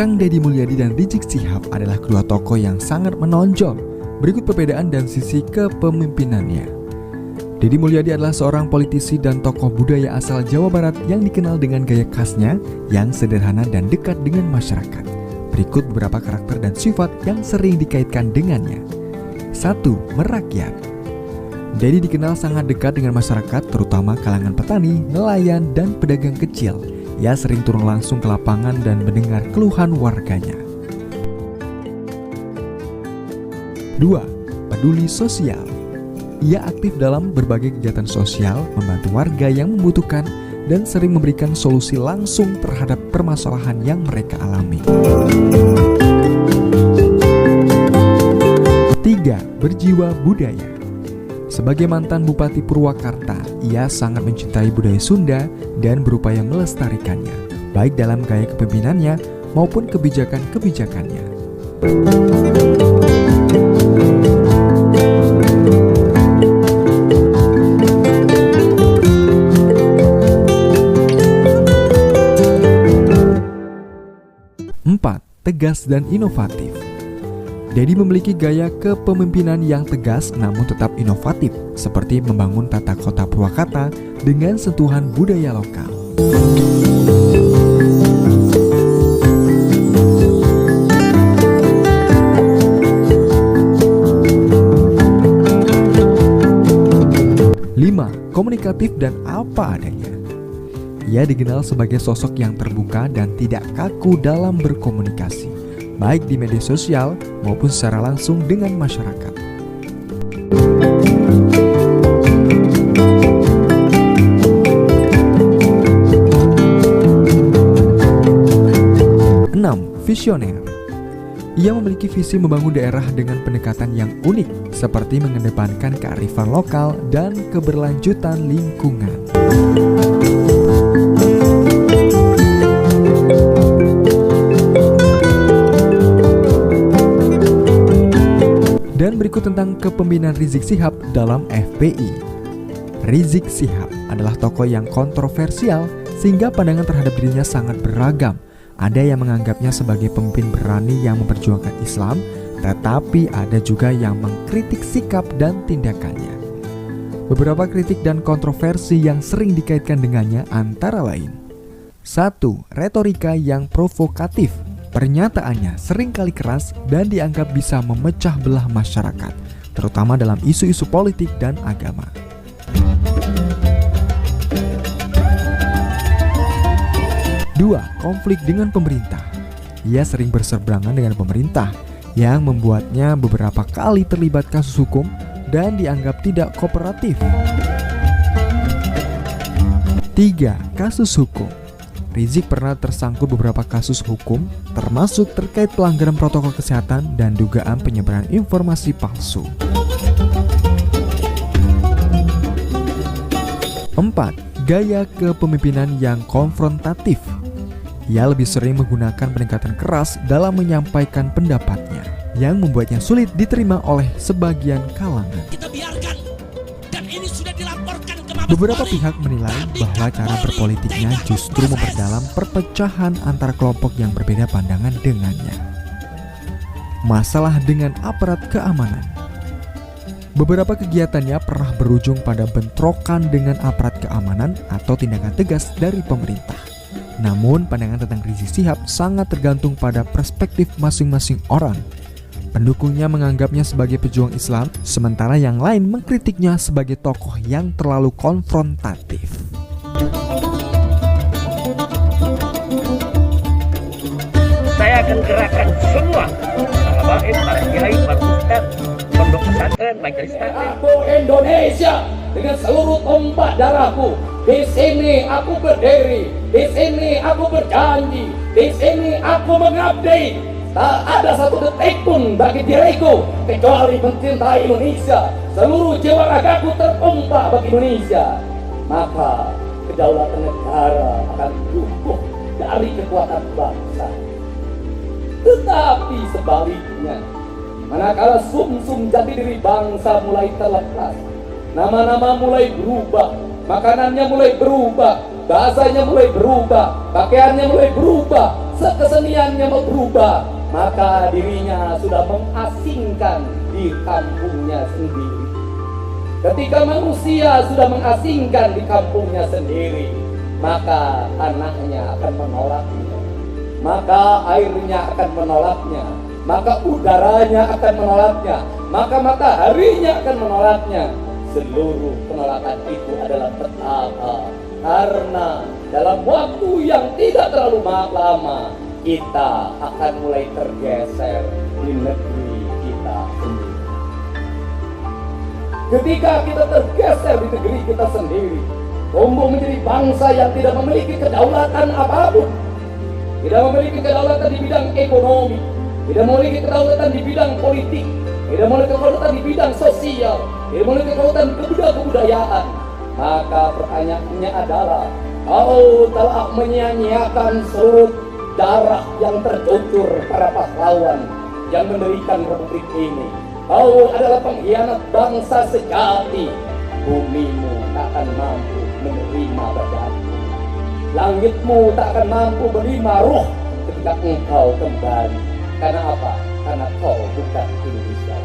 Kang Deddy Mulyadi dan Rizik Syihab adalah kedua tokoh yang sangat menonjol. Berikut perbedaan dan sisi kepemimpinannya. Deddy Mulyadi adalah seorang politisi dan tokoh budaya asal Jawa Barat yang dikenal dengan gaya khasnya yang sederhana dan dekat dengan masyarakat. Berikut beberapa karakter dan sifat yang sering dikaitkan dengannya. 1. Merakyat. Deddy dikenal sangat dekat dengan masyarakat, terutama kalangan petani, nelayan, dan pedagang kecil. Ia sering turun langsung ke lapangan dan mendengar keluhan warganya. 2. Peduli sosial. Ia aktif dalam berbagai kegiatan sosial, membantu warga yang membutuhkan, dan sering memberikan solusi langsung terhadap permasalahan yang mereka alami. 3. Berjiwa budaya. Sebagai mantan Bupati Purwakarta, ia sangat mencintai budaya Sunda dan berupaya melestarikannya, baik dalam gaya kepemimpinannya maupun kebijakan-kebijakannya. 4. Tegas dan inovatif. Deddy memiliki gaya kepemimpinan yang tegas namun tetap inovatif, seperti membangun tata kota Purwakarta dengan sentuhan budaya lokal. 5. Komunikatif dan apa adanya. Ia dikenal sebagai sosok yang terbuka dan tidak kaku dalam berkomunikasi, baik di media sosial maupun secara langsung dengan masyarakat. 6. Visioner. Ia memiliki visi membangun daerah dengan pendekatan yang unik, seperti mengedepankan kearifan lokal dan keberlanjutan lingkungan. 7. Dan berikut tentang kepemimpinan Rizik Syihab dalam FPI. Rizik Syihab adalah tokoh yang kontroversial sehingga pandangan terhadap dirinya sangat beragam. Ada yang menganggapnya sebagai pemimpin berani yang memperjuangkan Islam, tetapi ada juga yang mengkritik sikap dan tindakannya. Beberapa kritik dan kontroversi yang sering dikaitkan dengannya antara lain: 1. Retorika yang provokatif. Pernyataannya seringkali keras dan dianggap bisa memecah belah masyarakat, terutama dalam isu-isu politik dan agama. 2. Konflik dengan pemerintah. Ia sering berseberangan dengan pemerintah yang membuatnya beberapa kali terlibat kasus hukum dan dianggap tidak kooperatif. 3. Kasus hukum. Rizik pernah tersangkut beberapa kasus hukum, termasuk terkait pelanggaran protokol kesehatan dan dugaan penyebaran informasi palsu. 4. Gaya kepemimpinan yang konfrontatif. Ia lebih sering menggunakan pendekatan keras dalam menyampaikan pendapatnya, yang membuatnya sulit diterima oleh sebagian kalangan. Kita biarkan, dan ini sudah dilaporkan ke Mabes Beberapa Polri. pihak menilai bahwa cara berpolitiknya justru memperdalam perpecahan antara kelompok yang berbeda pandangan dengannya. Masalah dengan aparat keamanan. Beberapa kegiatannya pernah berujung pada bentrokan dengan aparat keamanan atau tindakan tegas dari pemerintah. Namun, pandangan tentang Rizik Syihab sangat tergantung pada perspektif masing-masing orang. Pendukungnya menganggapnya sebagai pejuang Islam, sementara yang lain mengkritiknya sebagai tokoh yang terlalu konfrontatif. Saya akan gerakan semua para habaib, para kiai, para ustaz, pondok pesantren, majelis taklim. Aku Indonesia dengan seluruh tumpah darahku. Di sini aku berdiri, di sini aku berjanji, di sini aku mengabdi. Tak ada satu detik pun bagi diriku kecuali mencintai Indonesia. Seluruh jiwa ragaku tertumpah bagi Indonesia. Maka kedaulatan negara akan lumpuh dari kekuatan bangsa. Tetapi sebaliknya, manakala sumsum jati diri bangsa mulai terlepas, nama-nama mulai berubah, makanannya mulai berubah, bahasanya mulai berubah, pakaiannya mulai berubah, keseniannya berubah, maka dirinya sudah mengasingkan di kampungnya sendiri. Ketika manusia sudah mengasingkan di kampungnya sendiri, maka tanahnya akan menolaknya, maka airnya akan menolaknya, maka udaranya akan menolaknya, maka mataharinya akan menolaknya. Seluruh penolakan itu adalah petaka, karena dalam waktu yang tidak terlalu lama kita akan mulai tergeser di negeri kita sendiri. Ketika kita tergeser di negeri kita sendiri, tumbuh menjadi bangsa yang tidak memiliki kedaulatan apapun, tidak memiliki kedaulatan di bidang ekonomi, tidak memiliki kedaulatan di bidang politik, tidak memiliki kedaulatan di bidang sosial, tidak memiliki kedaulatan di kebudayaan. Maka pertanyaannya adalah, kau telah menyia-nyiakan seluruh darah yang tercucur para pahlawan yang mendirikan republik ini. Kau adalah pengkhianat bangsa sejati. Bumimu tak akan mampu menerima badanmu, langitmu tak akan mampu menerima ruh ketika engkau kembali. Karena apa? Karena kau bukan Indonesia.